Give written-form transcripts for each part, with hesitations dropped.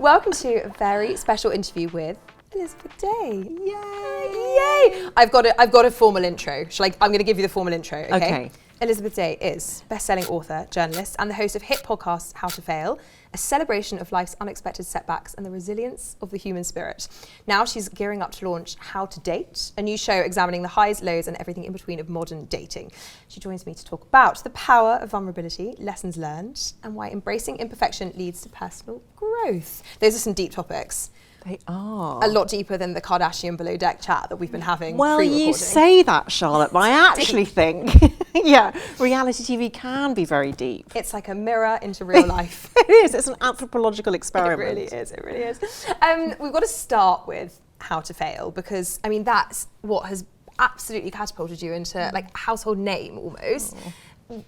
Welcome to a very special interview with Elizabeth Day. Yay! I've got a formal intro. I'm going to give you the formal intro, okay? Elizabeth Day is best-selling author, journalist, and the host of hit podcast How to Fail, a celebration of life's unexpected setbacks and the resilience of the human spirit. Now she's gearing up to launch How to Date, a new show examining the highs, lows, and everything in between of modern dating. She joins me to talk about the power of vulnerability, lessons learned, and why embracing imperfection leads to personal growth. Those are some deep topics. They are. A lot deeper than the Kardashian below deck chat that we've been having Well, pre-recording. you say that, Charlotte, but I actually think, reality TV can be very deep. It's like a mirror into real life. It is. It's an anthropological experiment. It really is. We've got to start with How to Fail because, I mean, that's what has absolutely catapulted you into like a household name almost. Oh.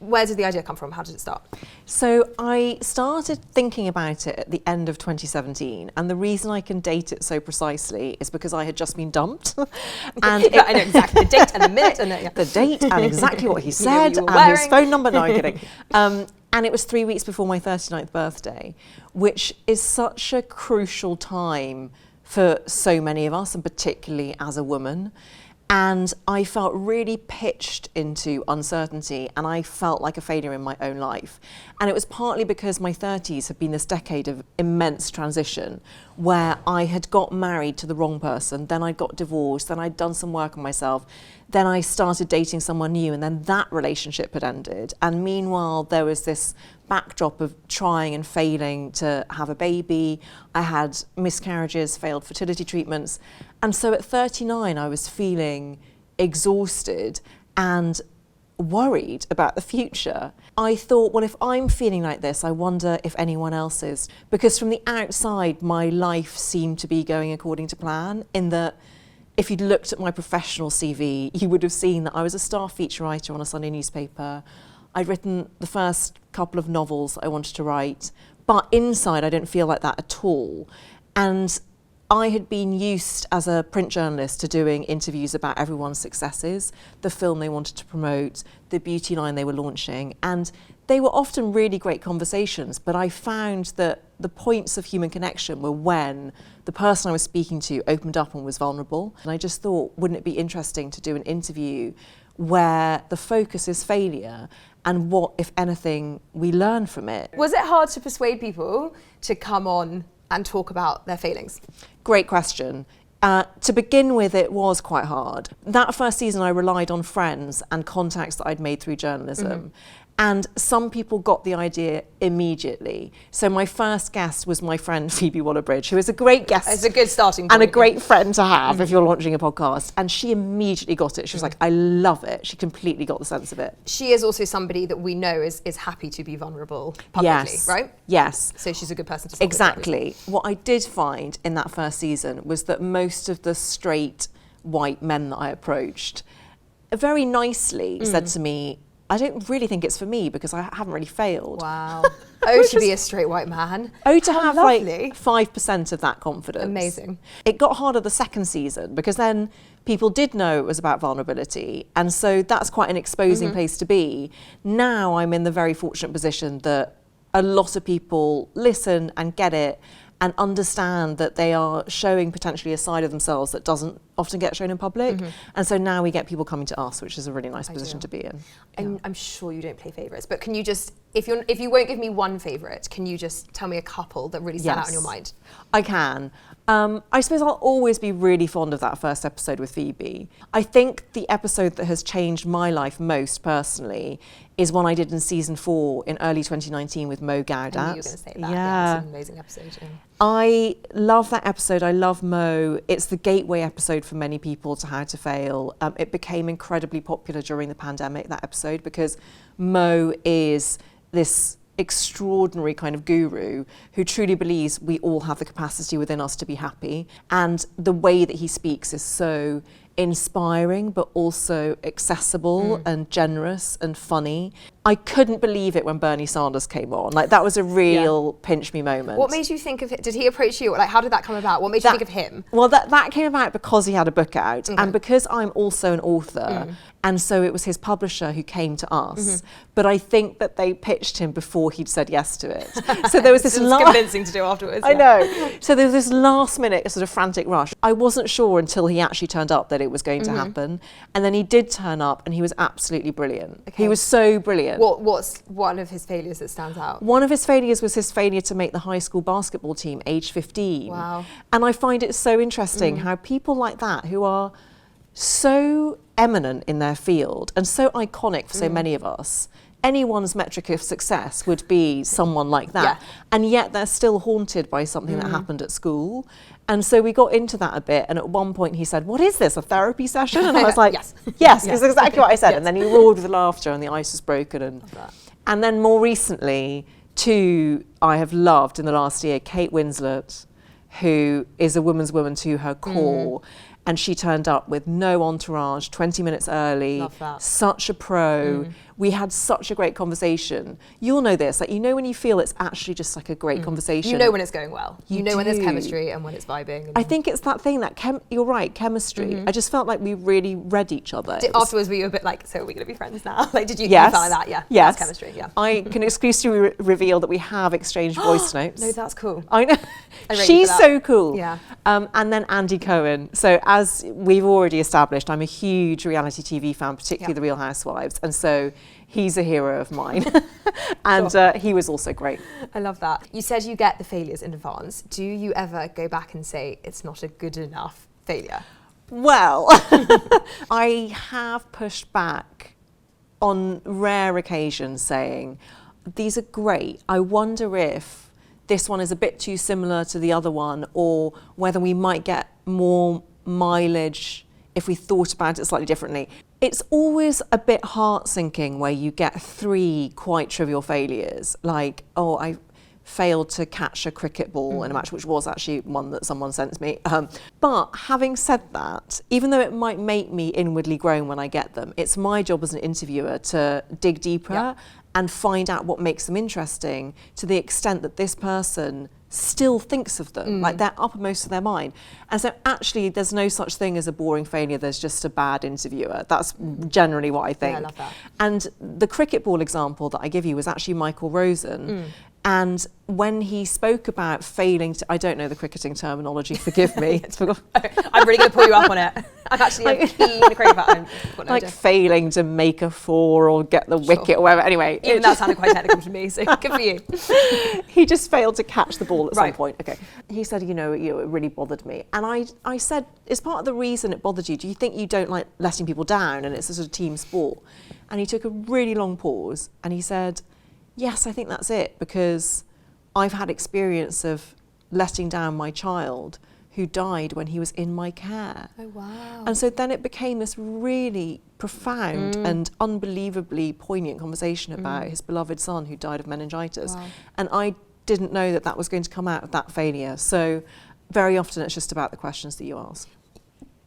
Where did the idea come from? How did it start? So I started thinking about it at the end of 2017, and the reason I can date it so precisely is because I had just been dumped. And I know exactly the date and the minute and the date and exactly what he said and his phone number. No, I'm kidding. And it was 3 weeks before my 39th birthday, which is such a crucial time for so many of us, and particularly as a woman. And I felt really pitched into uncertainty, and I felt like a failure in my own life. And it was partly because my 30s have been this decade of immense transition where I had got married to the wrong person, then I got divorced, then I'd done some work on myself, then I started dating someone new, and then that relationship had ended. And meanwhile, there was this backdrop of trying and failing to have a baby. I had miscarriages, failed fertility treatments. And so at 39, I was feeling exhausted and worried about the future. I thought, well, if I'm feeling like this, I wonder if anyone else is. Because from the outside, my life seemed to be going according to plan, in that if you'd looked at my professional CV, you would have seen that I was a staff feature writer on a Sunday newspaper. I'd written the first couple of novels I wanted to write, but inside I didn't feel like that at all. And I had been used as a print journalist to doing interviews about everyone's successes, the film they wanted to promote, the beauty line they were launching, and they were often really great conversations, but I found that the points of human connection were when the person I was speaking to opened up and was vulnerable. And I just thought, wouldn't it be interesting to do an interview where the focus is failure and what, if anything, we learn from it? Was it hard to persuade people to come on and talk about their failings? Great question. To begin with, it was quite hard. That first season, I relied on friends and contacts that I'd made through journalism. Mm-hmm. And some people got the idea immediately. So my first guest was my friend Phoebe Waller-Bridge, who is a great guest. It's a good starting point. And a great friend to have if you're launching a podcast. And she immediately got it. She was like, I love it. She completely got the sense of it. She is also somebody that we know is happy to be vulnerable publicly, right? Yes. So she's a good person to talk Exactly. What I did find in that first season was that most of the straight white men that I approached very nicely said to me, I don't really think it's for me because I haven't really failed. Wow. To be a straight white man. To have lovely. Like 5% of that confidence. Amazing. It got harder the second season because then people did know it was about vulnerability. And so that's quite an exposing place to be. Now I'm in the very fortunate position that a lot of people listen and get it and understand that they are showing potentially a side of themselves that doesn't often get shown in public. And so now we get people coming to us, which is a really nice position to be in. I'm sure you don't play favourites, but can you just, if you won't give me one favourite, can you just tell me a couple that really stand out in your mind? I can. I suppose I'll always be really fond of that first episode with Phoebe. I think the episode that has changed my life most personally is one I did in season 4 in early 2019 with Mo Gaudat. I knew you were going to say that. Yeah, it's an amazing episode. Yeah. I love that episode. I love Mo. It's the gateway episode for many people to How to Fail. It became incredibly popular during the pandemic, that episode, because Mo is this extraordinary kind of guru who truly believes we all have the capacity within us to be happy. And the way that he speaks is so inspiring but also accessible and generous and funny. I couldn't believe it when Bernie Sanders came on. Like, that was a real pinch me moment. What made you think of it? Did he approach you? Like, how did that come about? What made you think of him? Well, that came about because he had a book out and because I'm also an author. And so it was his publisher who came to us. But I think that they pitched him before he'd said yes to it. So there was this convincing to do afterwards. I know. So there was this last minute sort of frantic rush. I wasn't sure until he actually turned up that it was going to happen. And then he did turn up and he was absolutely brilliant. Okay. He was so brilliant. What's one of his failures that stands out? One of his failures was his failure to make the high school basketball team, age 15. Wow. And I find it so interesting how people like that, who are so eminent in their field and so iconic for so many of us, anyone's metric of success would be someone like that. And yet they're still haunted by something that happened at school. And so we got into that a bit. And at one point he said, "What is this, a therapy session?" And I was like, yes, it's exactly what I said. And then he roared with laughter and the ice was broken. And then more recently, two I have loved in the last year, Kate Winslet, who is a woman's woman to her core. And she turned up with no entourage, 20 minutes early, such a pro. We had such a great conversation. You'll know this, like, you know when you feel it's actually just like a great conversation. You know when it's going well. You know when there's chemistry and when it's vibing. I think it's that thing that, you're right, chemistry. I just felt like we really read each other. Afterwards, were you a bit like, so are we going to be friends now? Like, did you feel like that? Yeah, yes. That's chemistry, yeah. I can exclusively reveal that we have exchanged voice notes. No, that's cool. I know. She's so cool. Yeah. And then Andy Cohen. So as we've already established, I'm a huge reality TV fan, particularly The Real Housewives. And so he's a hero of mine. And he was also great. I love that. You said you get the failures in advance. Do you ever go back and say it's not a good enough failure? Well, I have pushed back on rare occasions saying, these are great. I wonder if this one is a bit too similar to the other one, or whether we might get more mileage if we thought about it slightly differently. It's always a bit heart-sinking where you get three quite trivial failures, like, oh, I failed to catch a cricket ball in a match, which was actually one that someone sent me. But having said that, even though it might make me inwardly groan when I get them, it's my job as an interviewer to dig deeper and find out what makes them interesting, to the extent that this person still thinks of them, like they're uppermost of their mind. And so actually there's no such thing as a boring failure, there's just a bad interviewer. That's generally what I think. Yeah, I love that. And the cricket ball example that I give you was actually Michael Rosen. And when he spoke about failing to, I don't know the cricketing terminology, forgive me. I'm really going to pull you up on it. I'm actually a keen cricket fan. Like failing to make a four or get the wicket or whatever. Anyway. Even that sounded quite technical to me, so good for you. He just failed to catch the ball at some point. Okay. He said, it really bothered me. And I said, is part of the reason it bothered you, do you think you don't like letting people down and it's a sort of team sport? And he took a really long pause and he said, yes, I think that's it, because I've had experience of letting down my child who died when he was in my care. Oh, wow. And so then it became this really profound and unbelievably poignant conversation about his beloved son who died of meningitis. Wow. And I didn't know that that was going to come out of that failure. So very often it's just about the questions that you ask.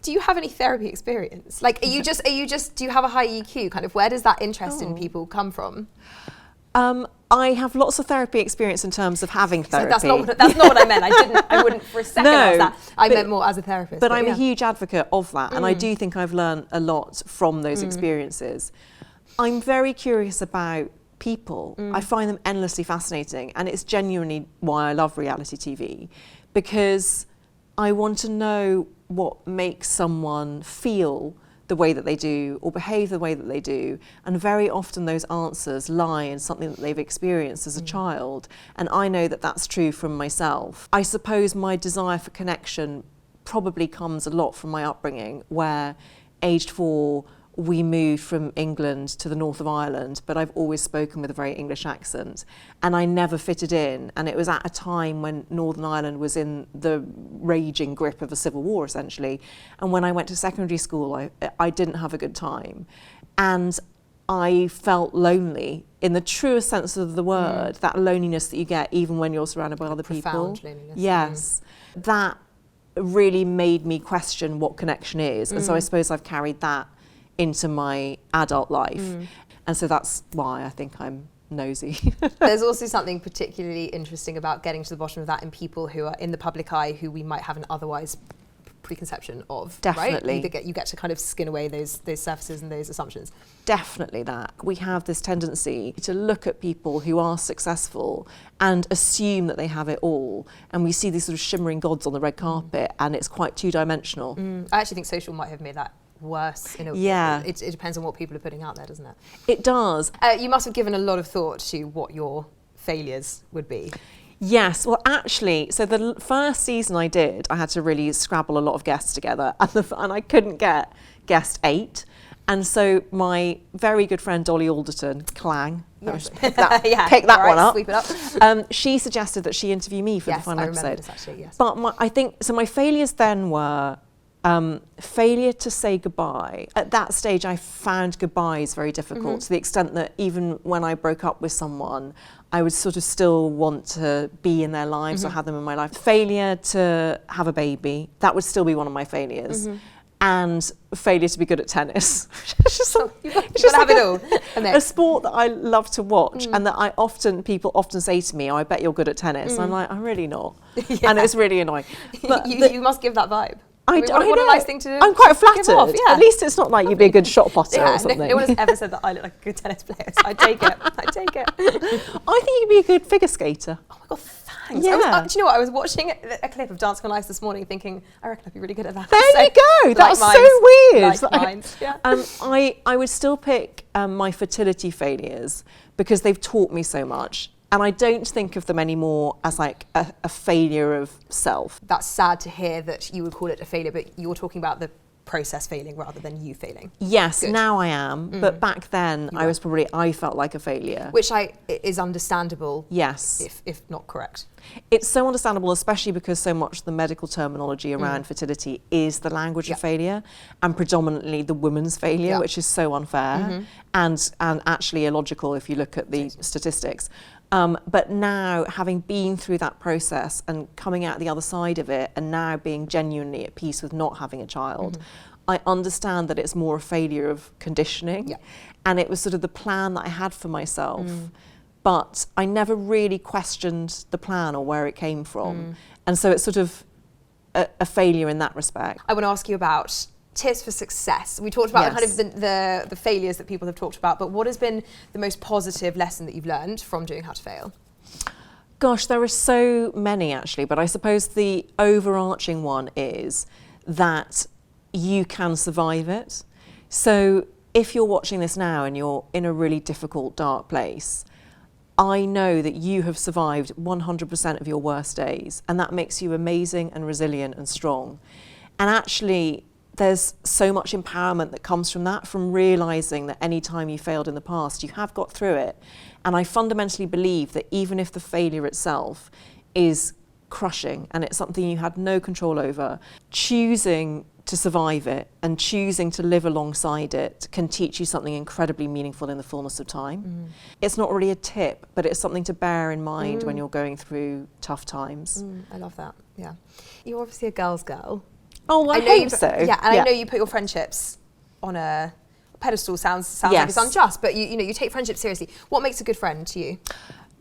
Do you have any therapy experience? Like, do you have a high EQ? Kind of, where does that interest in people come from? I have lots of therapy experience in terms of having therapy. So that's not what I meant. I wouldn't for a second ask that. I meant more as a therapist. But I'm a huge advocate of that, and I do think I've learned a lot from those experiences. I'm very curious about people. I find them endlessly fascinating, and it's genuinely why I love reality TV, because I want to know what makes someone feel the way that they do or behave the way that they do, and very often those answers lie in something that they've experienced as a child, and I know that that's true from myself. I suppose my desire for connection probably comes a lot from my upbringing, where aged 4 we moved from England to the north of Ireland, but I've always spoken with a very English accent, and I never fitted in. And it was at a time when Northern Ireland was in the raging grip of a civil war, essentially. And when I went to secondary school, I didn't have a good time. And I felt lonely in the truest sense of the word, that loneliness that you get even when you're surrounded by other people. Loneliness. Yes. That really made me question what connection is. And so I suppose I've carried that into my adult life. And so that's why I think I'm nosy. There's also something particularly interesting about getting to the bottom of that in people who are in the public eye who we might have an otherwise preconception of. Definitely. Right? You get to kind of skin away those surfaces and those assumptions. Definitely that. We have this tendency to look at people who are successful and assume that they have it all. And we see these sort of shimmering gods on the red carpet, and it's quite two-dimensional. I actually think social might have made that worse. It depends on what people are putting out there, doesn't it? It does. You must have given a lot of thought to what your failures would be. Yes, well actually, so the first season I did, I had to really scrabble a lot of guests together, and I couldn't get guest 8. And so my very good friend Dolly Alderton, Clang, pick that one up. Sweep it up. She suggested that she interview me for the final episode. Yes, I remember this actually, yes. But I think, so my failures then were failure to say goodbye. At that stage, I found goodbyes very difficult, to the extent that even when I broke up with someone, I would sort of still want to be in their lives or have them in my life. Failure to have a baby, that would still be one of my failures. And failure to be good at tennis. It's just have it all. A sport that I love to watch, and that people often say to me, "Oh, I bet you're good at tennis." And I'm like, I'm really not, and it's really annoying. But you must give that vibe. What a nice thing to do. I'm quite flattered. Off, yeah. At least it's not like you'd be a good shot putter or something. No one has ever said that I look like a good tennis player, so I take it. I think you'd be a good figure skater. Oh my God, thanks. Yeah. Do you know what? I was watching a clip of Dancing on Ice this morning thinking, I reckon I'd be really good at that. There you go. That's so weird. I would still pick my fertility failures because they've taught me so much. And I don't think of them anymore as like a failure of self. That's sad to hear that you would call it a failure, but you're talking about the process failing rather than you failing. Yes, good. Now I am. But back then I felt like a failure. Which is understandable. Yes. If not correct. It's so understandable, especially because so much of the medical terminology around fertility is the language of failure, and predominantly the woman's failure, which is so unfair and actually illogical if you look at the statistics. But now, having been through that process and coming out the other side of it, and now being genuinely at peace with not having a child, I understand that it's more a failure of conditioning. And it was sort of the plan that I had for myself. But I never really questioned the plan or where it came from. And so it's sort of a failure in that respect. I want to ask you about tips for success. We talked about kind of the failures that people have talked about, but what has been the most positive lesson that you've learned from doing How to Fail? Gosh, there are so many actually, but I suppose the overarching one is that you can survive it. So if you're watching this now and you're in a really difficult, dark place, I know that you have survived 100% of your worst days, and that makes you amazing and resilient and strong. And actually, there's so much empowerment that comes from that, from realising that any time you failed in the past, you have got through it. And I fundamentally believe that even if the failure itself is crushing and it's something you had no control over, choosing to survive it and choosing to live alongside it can teach you something incredibly meaningful in the fullness of time. It's not really a tip, but it's something to bear in mind when you're going through tough times. I love that, yeah. You're obviously a girl's girl. Oh, I hope so. Yeah, and I know you put your friendships on a pedestal. Sounds like it's unjust, but you take friendship seriously. What makes a good friend to you?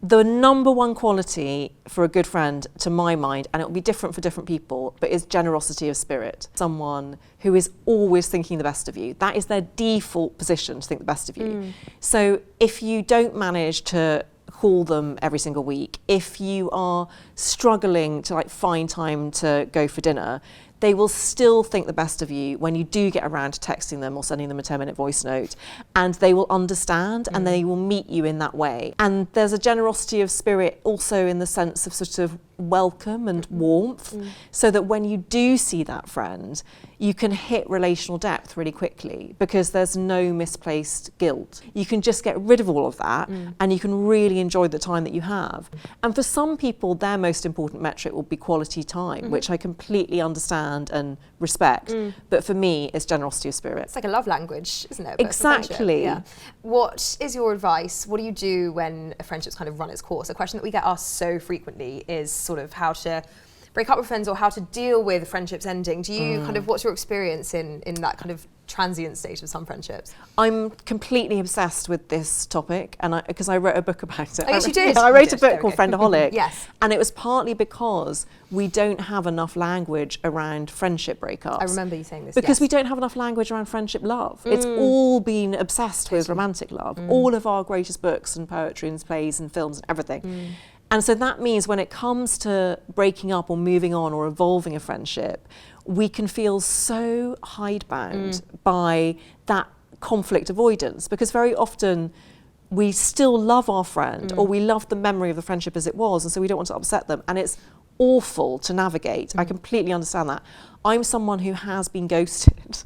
The number one quality for a good friend, to my mind, and it will be different for different people, but is generosity of spirit. Someone who is always thinking the best of you. That is their default position, to think the best of you. So if you don't manage to call them every single week, if you are struggling to find time to go for dinner, they will still think the best of you when you do get around to texting them or sending them a 10-minute voice note, and they will understand and they will meet you in that way. And there's a generosity of spirit also in the sense of sort of welcome and warmth, so that when you do see that friend, you can hit relational depth really quickly because there's no misplaced guilt. You can just get rid of all of that and you can really enjoy the time that you have. And for some people, their most important metric will be quality time, which I completely understand and respect. But for me, it's generosity of spirit. It's like a love language, isn't it? Exactly. Yeah. What is your advice? What do you do when a friendship's kind of run its course? A question that we get asked so frequently is sort of how to break up with friends or how to deal with friendships ending. Do you kind of, what's your experience in that kind of transient state of some friendships? I'm completely obsessed with this topic, and because I wrote a book about it. Oh, yes, you did. I wrote a book called Friendaholic. Yes. And it was partly because we don't have enough language around friendship breakups. I remember you saying this. Because we don't have enough language around friendship love. It's all been obsessed with romantic love. All of our greatest books and poetry and plays and films and everything. And so that means when it comes to breaking up or moving on or evolving a friendship, we can feel so hidebound by that conflict avoidance, because very often we still love our friend or we love the memory of the friendship as it was, and so we don't want to upset them, and it's awful to navigate. I completely understand that. I'm someone who has been ghosted.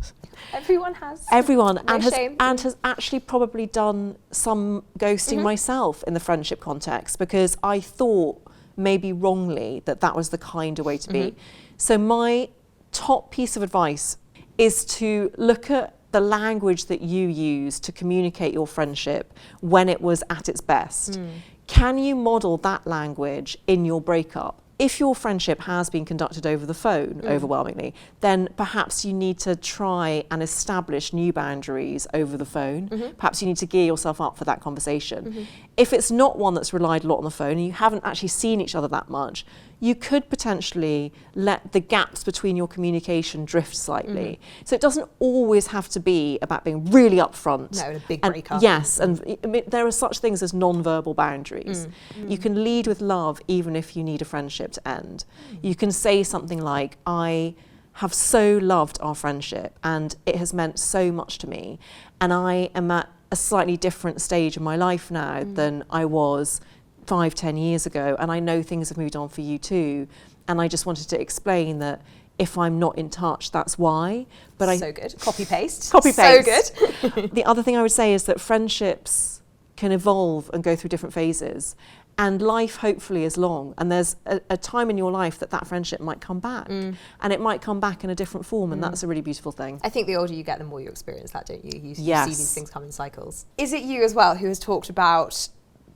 Everyone has. Everyone, No and shame. has actually probably done some ghosting myself in the friendship context, because I thought, maybe wrongly, that that was the kinder way to be. So my top piece of advice is to look at the language that you use to communicate your friendship when it was at its best. Can you model that language in your breakup? If your friendship has been conducted over the phone overwhelmingly, then perhaps you need to try and establish new boundaries over the phone. Perhaps you need to gear yourself up for that conversation. If it's not one that's relied a lot on the phone and you haven't actually seen each other that much, you could potentially let the gaps between your communication drift slightly. So it doesn't always have to be about being really upfront. No, a big breakup. Yes, and there are such things as non-verbal boundaries. You can lead with love even if you need a friendship to end. You can say something like, I have so loved our friendship and it has meant so much to me, and I am at a slightly different stage in my life now than I was 5-10 years ago, and I know things have moved on for you too, and I just wanted to explain that if I'm not in touch, that's why. But so good. Copy paste. Copy paste. So good. The other thing I would say is that friendships can evolve and go through different phases, and life hopefully is long, and there's a time in your life that friendship might come back, and it might come back in a different form, and that's a really beautiful thing. I think the older you get, the more you experience that, don't you? You see Yes. these things come in cycles. Is it you as well who has talked about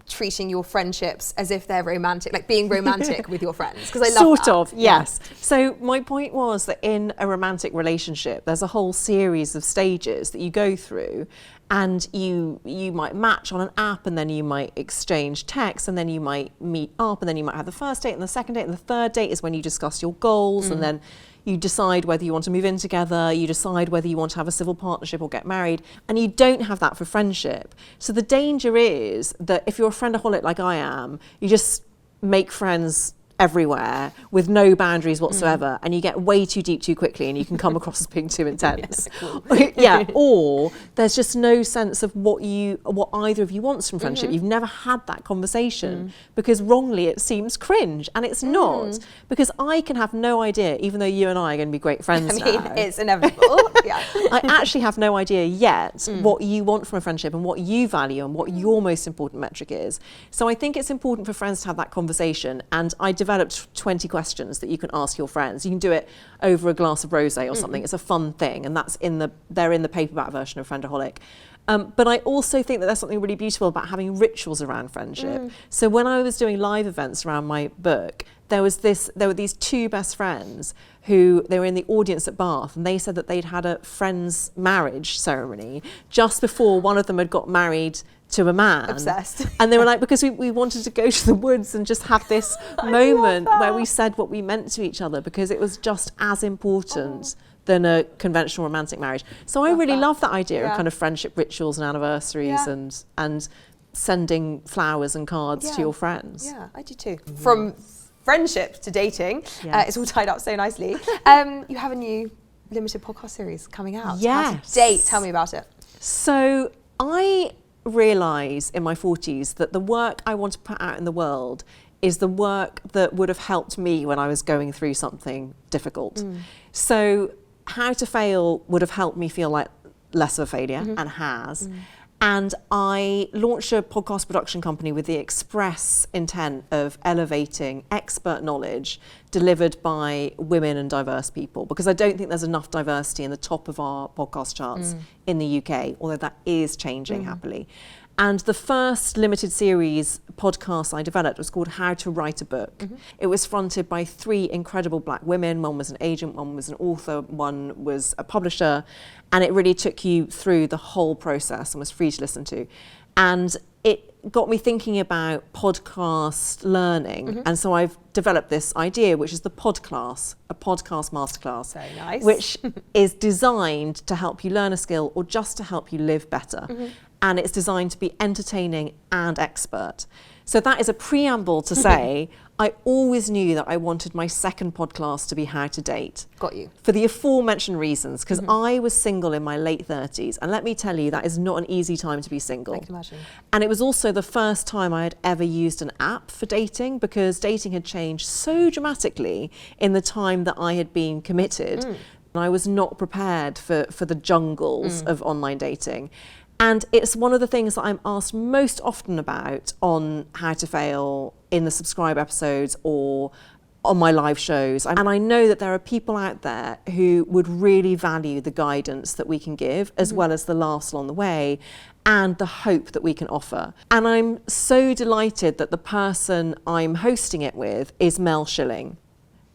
treating your friendships as if they're romantic, like being romantic with your friends? Because I love Sort of, yes. So my point was that in a romantic relationship, there's a whole series of stages that you go through, and you might match on an app, and then you might exchange texts, and then you might meet up, and then you might have the first date and the second date, and the third date is when you discuss your goals, and then you decide whether you want to move in together, you decide whether you want to have a civil partnership or get married, and you don't have that for friendship. So the danger is that if you're a friendaholic like I am, you just make friends everywhere with no boundaries whatsoever, and you get way too deep too quickly, and you can come across as being too intense. Or there's just no sense of what either of you wants from friendship. You've never had that conversation because wrongly it seems cringe, and it's not, because I can have no idea, even though you and I are going to be great friends now. It's inevitable. I actually have no idea yet what you want from a friendship and what you value and what your most important metric is. So I think it's important for friends to have that conversation, and I developed 20 questions that you can ask your friends. You can do it over a glass of rosé or something. It's a fun thing, and they're in the paperback version of Friendaholic. But I also think that there's something really beautiful about having rituals around friendship. So when I was doing live events around my book, there were these two best friends who they were in the audience at Bath, and they said that they'd had a friend's marriage ceremony just before one of them had got married to a man. Obsessed. And they were like, because we wanted to go to the woods and just have this moment where we said what we meant to each other, because it was just as important than a conventional romantic marriage. So I really love that idea of kind of friendship rituals and anniversaries and sending flowers and cards to your friends. Yeah, I do too. From friendship to dating, it's all tied up so nicely. You have a new limited podcast series coming out. Yes. How's the date? Tell me about it. So I realise in my 40s that the work I want to put out in the world is the work that would have helped me when I was going through something difficult. So How to Fail would have helped me feel like less of a failure, and has. And I launched a podcast production company with the express intent of elevating expert knowledge delivered by women and diverse people, because I don't think there's enough diversity in the top of our podcast charts in the UK, although that is changing happily. And the first limited series podcast I developed was called How to Write a Book. It was fronted by 3 incredible black women. One was an agent, one was an author, one was a publisher. And it really took you through the whole process and was free to listen to. And it got me thinking about podcast learning. And so I've developed this idea, which is the Podclass, a podcast masterclass. Very nice. Which is designed to help you learn a skill or just to help you live better. And it's designed to be entertaining and expert. So that is a preamble to say, I always knew that I wanted my second podcast to be How to Date. Got you. For the aforementioned reasons, because I was single in my late 30s. And let me tell you, that is not an easy time to be single. I can imagine. And it was also the first time I had ever used an app for dating, because dating had changed so dramatically in the time that I had been committed. And I was not prepared for the jungles of online dating. And it's one of the things that I'm asked most often about on How to Fail in the subscribe episodes or on my live shows. And I know that there are people out there who would really value the guidance that we can give, as well as the laughs along the way and the hope that we can offer. And I'm so delighted that the person I'm hosting it with is Mel Schilling.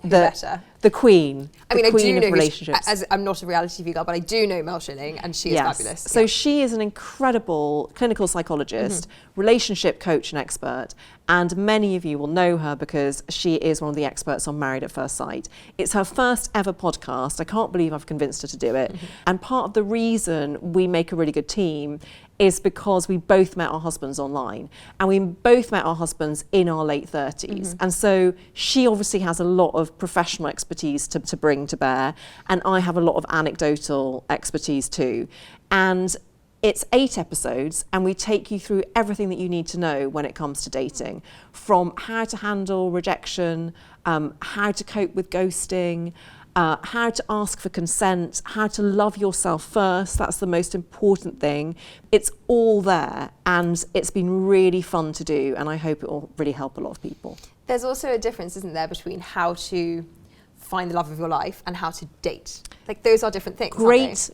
The queen. I mean, the I queen do know of relationships. as I'm not a reality TV girl, but I do know Mel Schilling, and she is fabulous. So she is an incredible clinical psychologist, relationship coach and expert, and many of you will know her because she is one of the experts on Married at First Sight. It's her first ever podcast. I can't believe I've convinced her to do it. And part of the reason we make a really good team is because we both met our husbands online, and we both met our husbands in our late 30s. And so she obviously has a lot of professional expertise to bring to bear, and I have a lot of anecdotal expertise too. And it's 8 episodes, and we take you through everything that you need to know when it comes to dating, from how to handle rejection, how to cope with ghosting, how to ask for consent, how to love yourself first. That's the most important thing. It's all there, and it's been really fun to do, and I hope it will really help a lot of people. There's also a difference, isn't there, between how to find the love of your life and how to date. Like, those are different things.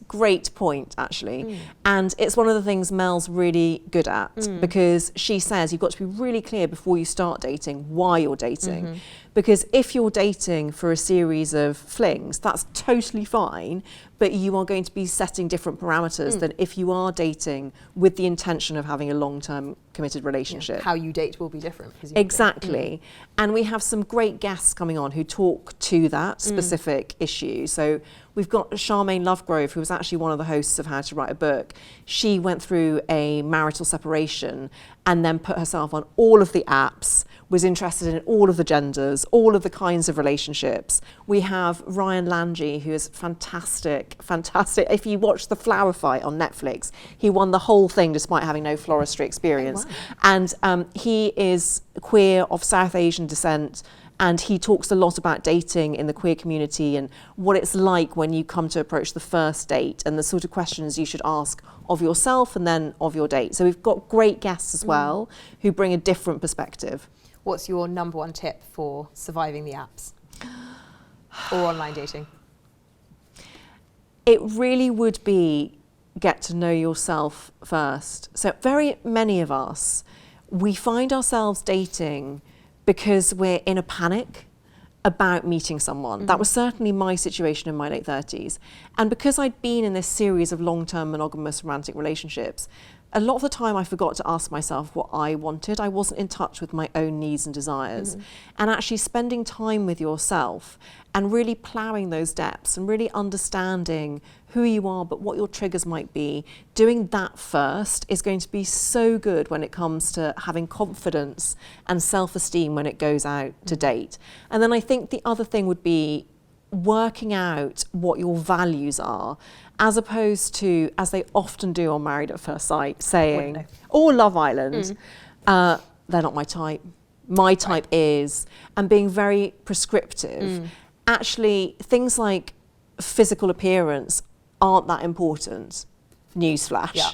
Great point, actually. And it's one of the things Mel's really good at, because she says you've got to be really clear before you start dating why you're dating. Because if you're dating for a series of flings, that's totally fine, but you are going to be setting different parameters than if you are dating with the intention of having a long-term committed relationship. Yeah. How you date will be different. Presumably. Exactly. And we have some great guests coming on who talk to that specific issue. So we've got Charmaine Lovegrove, who was actually one of the hosts of How to Write a Book. She went through a marital separation and then put herself on all of the apps, was interested in all of the genders, all of the kinds of relationships. We have Ryan Lange, who is fantastic. If you watch The Flower Fight on Netflix, he won the whole thing despite having no floristry experience. Oh, wow. And he is queer, of South Asian descent, and he talks a lot about dating in the queer community and what it's like when you come to approach the first date and the sort of questions you should ask of yourself and then of your date. So we've got great guests as well who bring a different perspective. What's your number one tip for surviving the apps or online dating? It really would be get to know yourself first. So very many of us, we find ourselves dating because we're in a panic about meeting someone. That was certainly my situation in my late 30s. And because I'd been in this series of long-term monogamous romantic relationships, a lot of the time I forgot to ask myself what I wanted. I wasn't in touch with my own needs and desires. And actually spending time with yourself and really ploughing those depths and really understanding who you are, but what your triggers might be, doing that first is going to be so good when it comes to having confidence and self-esteem when it goes out to date. And then I think the other thing would be working out what your values are, as opposed to, as they often do on Married at First Sight, saying, or Love Island, they're not my type. My type is, and being very prescriptive. Actually, things like physical appearance aren't that important, newsflash. Yeah.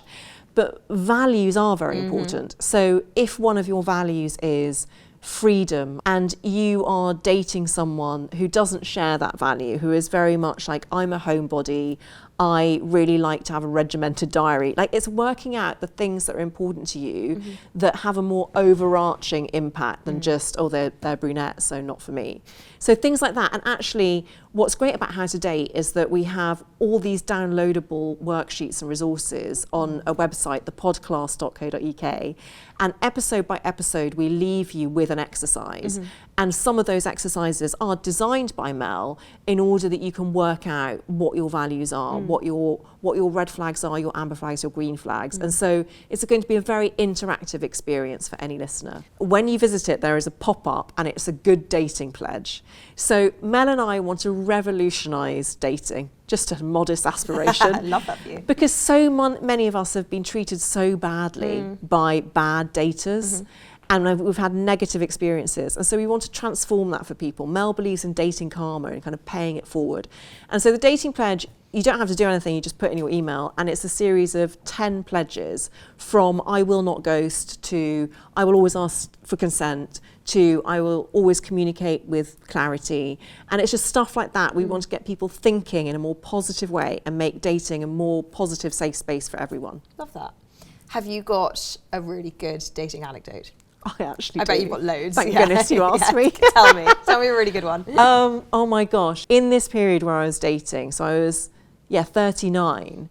But values are very important. So if one of your values is freedom and you are dating someone who doesn't share that value, who is very much like, I'm a homebody, I really like to have a regimented diary. Like, it's working out the things that are important to you that have a more overarching impact than just, oh, they're brunette, so not for me. So things like that. And actually, what's great about How to Date is that we have all these downloadable worksheets and resources on a website, thepodclass.co.uk. And episode by episode, we leave you with an exercise. And some of those exercises are designed by Mel in order that you can work out what your values are, what your red flags are, your amber flags, your green flags. And so it's going to be a very interactive experience for any listener. When you visit it, there is a pop-up and it's a good dating pledge. So Mel and I want to revolutionise dating. Just a modest aspiration. I love that for you. Because many of us have been treated so badly by bad daters. And we've had negative experiences. And so we want to transform that for people. Mel believes in dating karma and kind of paying it forward. And so the dating pledge, you don't have to do anything, you just put in your email, and it's a series of 10 pledges, from I will not ghost to I will always ask for consent to I will always communicate with clarity. And it's just stuff like that. We want to get people thinking in a more positive way and make dating a more positive, safe space for everyone. Love that. Have you got a really good dating anecdote? I actually I bet you've got loads. Thank goodness you asked me. Tell me a really good one. Oh my gosh. In this period where I was dating, so I was, 39,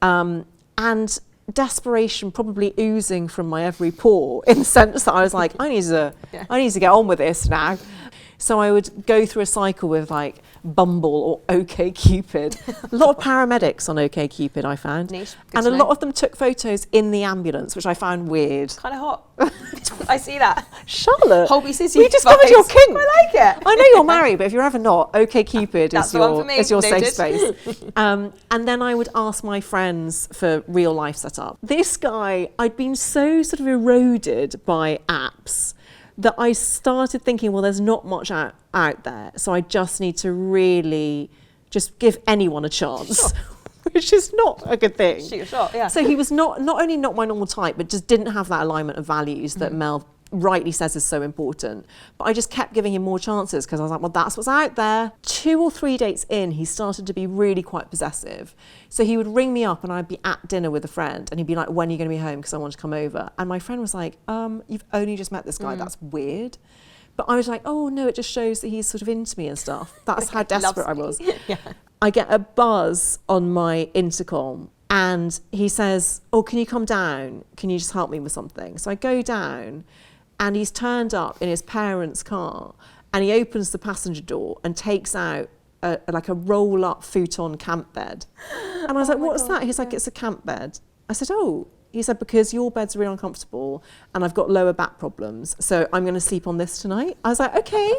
and desperation probably oozing from my every pore, in the sense that I was like, I need to get on with this now. So I would go through a cycle with like Bumble or OkCupid. A lot of paramedics on OkCupid, I found. Niche. And a lot of them took photos in the ambulance, which I found weird. Kind of hot. I see that. Charlotte, Holby City. we discovered your kink. I like it. I know you're married, but if you're ever not, OkCupid is your safe space. And then I would ask my friends for real life setup. This guy, I'd been so sort of eroded by apps that I started thinking, well, there's not much out there, so I just need to really just give anyone a chance, which is not a good thing. Shoot your shot, yeah. So he was not only not my normal type, but just didn't have that alignment of values that Mel rightly says is so important. But I just kept giving him more chances because I was like, well, that's what's out there. 2 or 3 dates in, he started to be really quite possessive. So he would ring me up and I'd be at dinner with a friend and he'd be like, when are you going to be home? Because I want to come over. And my friend was like, you've only just met this guy. That's weird. But I was like, oh no, it just shows that he's sort of into me and stuff. That's how desperate I was. Yeah. I get a buzz on my intercom and he says, oh, can you come down? Can you just help me with something? So I go down and he's turned up in his parents' car and he opens the passenger door and takes out a roll-up futon camp bed. And I was like, what's that? He's like, it's a camp bed. I said, oh. He said, because your bed's really uncomfortable and I've got lower back problems, so I'm going to sleep on this tonight. I was like, okay,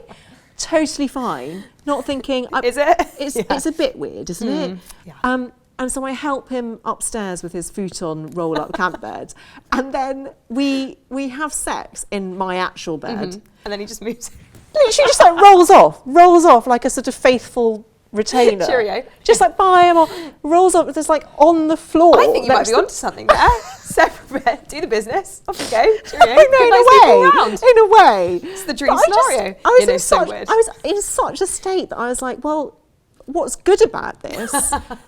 totally fine. Not thinking... Is it? It's a bit weird, isn't it? Yeah. And so I help him upstairs with his futon roll-up camp bed. And then we have sex in my actual bed. And then he just moves. Literally just like rolls off like a sort of faithful retainer. Cheerio. Just like bye, I'm off. Rolls up, just like on the floor. I think you might be onto something there. Separate bed, do the business, off you go. Cheerio. In a way. It's the dream scenario. I was in such a state that I was like, well, what's good about this?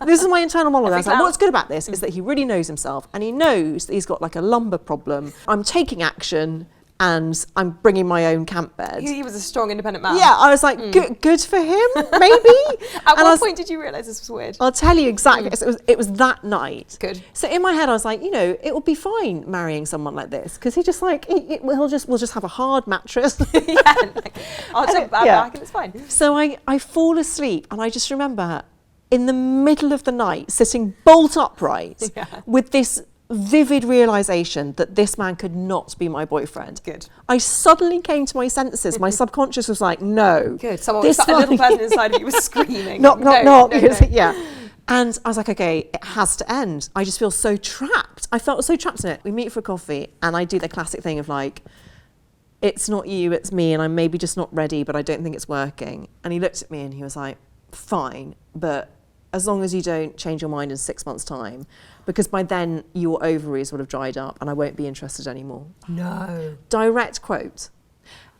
This is my internal monologue. I was like, what's good about this is that he really knows himself and he knows that he's got like a lumbar problem. I'm taking action and I'm bringing my own camp bed. He was a strong, independent man. Yeah, I was like, good for him, maybe. At what point did you realise this was weird? I'll tell you exactly. It was that night. Good. So in my head, I was like, it will be fine marrying someone like this because he just like we'll just have a hard mattress. I'll jump back and it's fine. So I fall asleep and I just remember in the middle of the night sitting bolt upright with this vivid realisation that this man could not be my boyfriend. Good. I suddenly came to my senses. My subconscious was like, no. Good. A little person inside of you was screaming. Knock. No. Yeah. And I was like, okay, it has to end. I just feel so trapped. I felt so trapped in it. We meet for coffee and I do the classic thing of like, it's not you, it's me, and I'm maybe just not ready, but I don't think it's working. And he looked at me and he was like, fine, but as long as you don't change your mind in 6 months' time, because by then your ovaries would have dried up and I won't be interested anymore. No. Direct quote.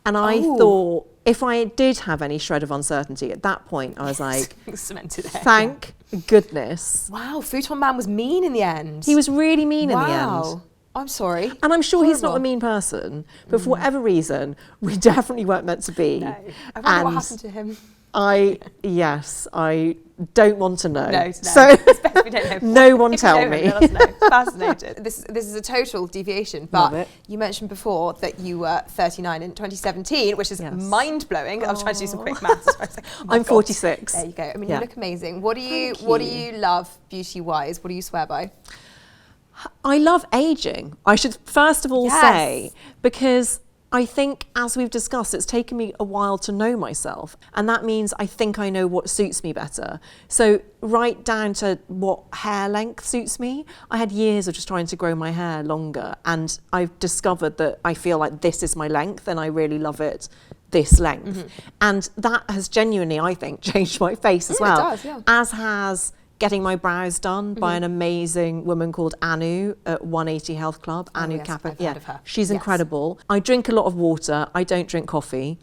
And I thought, if I did have any shred of uncertainty at that point, I was like, cemented it. Thank goodness. Wow, Futon Man was mean in the end. He was really mean in the end. I'm sorry. And I'm sure he's not a mean person, but for whatever reason, we definitely weren't meant to be. No. I wonder what happened to him. I don't want to know. No. So It's best we don't know. no one tell me. Let us know. Fascinated. This is a total deviation, but you mentioned before that you were 39 in 2017, which is mind-blowing. I was trying to do some quick maths. I was like, I'm 46. There you go. I mean, you look amazing. What do you love beauty-wise? What do you swear by? I love aging. I should first of all say, because I think, as we've discussed, it's taken me a while to know myself. And that means I think I know what suits me better. So right down to what hair length suits me. I had years of just trying to grow my hair longer. And I've discovered that I feel like this is my length and I really love it this length. And that has genuinely, I think, changed my face as well. It does, as has getting my brows done by an amazing woman called Anu at 180 Health Club. Anu Kappa. I've heard of her. She's incredible. I drink a lot of water. I don't drink coffee.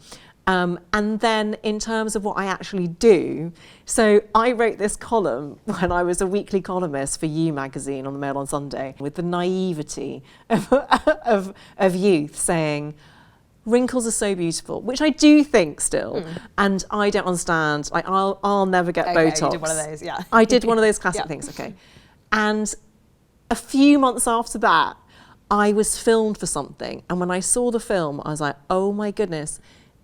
And then in terms of what I actually do, so I wrote this column when I was a weekly columnist for You magazine on the Mail on Sunday with the naivety of youth saying, wrinkles are so beautiful, which I do think still, and I don't understand. Like I'll never get Botox. You did one of those, yeah. I did one of those classic things, okay. And a few months after that, I was filmed for something, and when I saw the film, I was like, oh my goodness.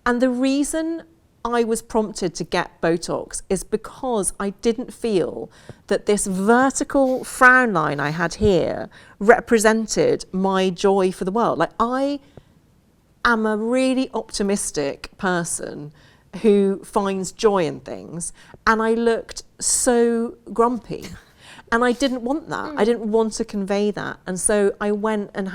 And the reason I was prompted to get Botox is because I didn't feel that this vertical frown line I had here represented my joy for the world. Like I'm a really optimistic person who finds joy in things, and I looked so grumpy and I didn't want that. I didn't want to convey that. And so I went and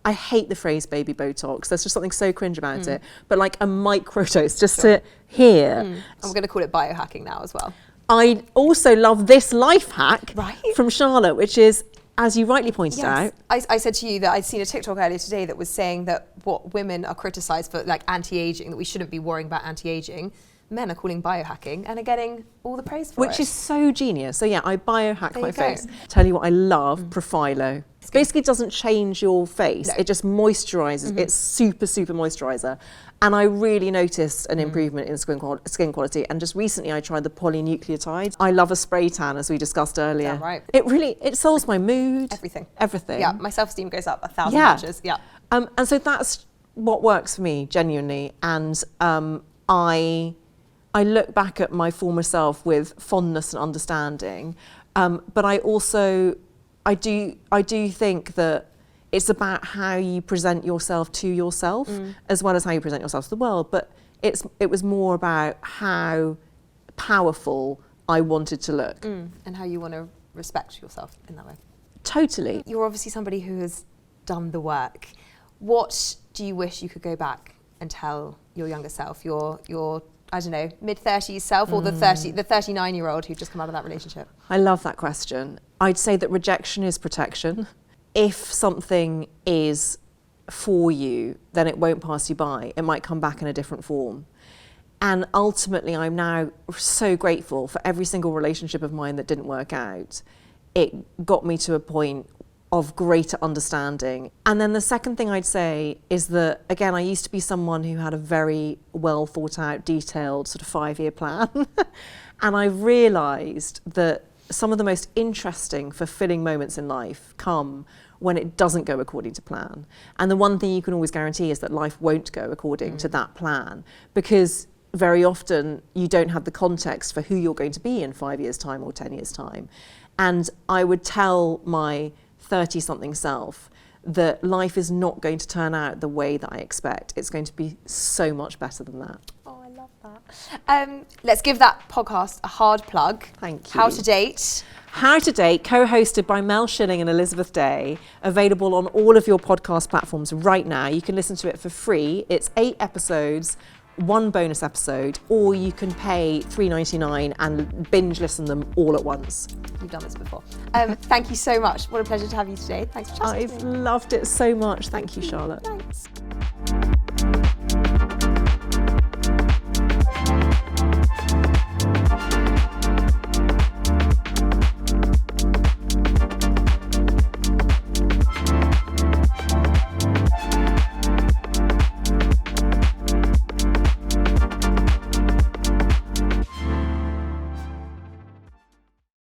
I hate the phrase baby Botox. There's just something so cringe about it, but like a microdose just to here. I'm going to call it biohacking now as well. I also love this life hack from Charlotte, which is, as you rightly pointed out. I said to you that I'd seen a TikTok earlier today that was saying that what women are criticised for, like anti-aging, that we shouldn't be worrying about anti-aging, men are calling biohacking and are getting all the praise for it. Which is so genius. So yeah, I biohack my face. Tell you what I love, Profilo. It basically doesn't change your face. No. It just moisturises. It's super, super moisturiser. And I really noticed an improvement in skin quality. And just recently I tried the polynucleotides. I love a spray tan, as we discussed earlier. Yeah, right. It solves my mood. Everything. Yeah, my self-esteem goes up 1,000 notches. Yeah. And so that's what works for me, genuinely. And I look back at my former self with fondness and understanding. But I also, I do think that it's about how you present yourself to yourself, as well as how you present yourself to the world. But it was more about how powerful I wanted to look. And how you want to respect yourself in that way. Totally. You're obviously somebody who has done the work. What do you wish you could go back and tell your younger self, your I don't know, mid-30s self, or the 39-year-old who just come out of that relationship? I love that question. I'd say that rejection is protection. If something is for you, then it won't pass you by. It might come back in a different form. And ultimately, I'm now so grateful for every single relationship of mine that didn't work out. It got me to a point of greater understanding. And then the second thing I'd say is that, again, I used to be someone who had a very well thought out, detailed sort of 5-year plan. And I realised that some of the most interesting, fulfilling moments in life come when it doesn't go according to plan. And the one thing you can always guarantee is that life won't go according to that plan, because very often you don't have the context for who you're going to be in 5 years' time or 10 years' time. And I would tell my 30-something self that life is not going to turn out the way that I expect. It's going to be so much better than that. Oh, I love that. Let's give that podcast a hard plug. Thank you. How to Date. How to Date, co-hosted by Mel Schilling and Elizabeth Day, available on all of your podcast platforms right now. You can listen to it for free. It's 8 episodes, 1 bonus episode, or you can pay $3.99 and binge listen them all at once. You've done this before. Thank you so much. What a pleasure to have you today. Thanks for chatting. I've loved it so much. Thank you, Charlotte.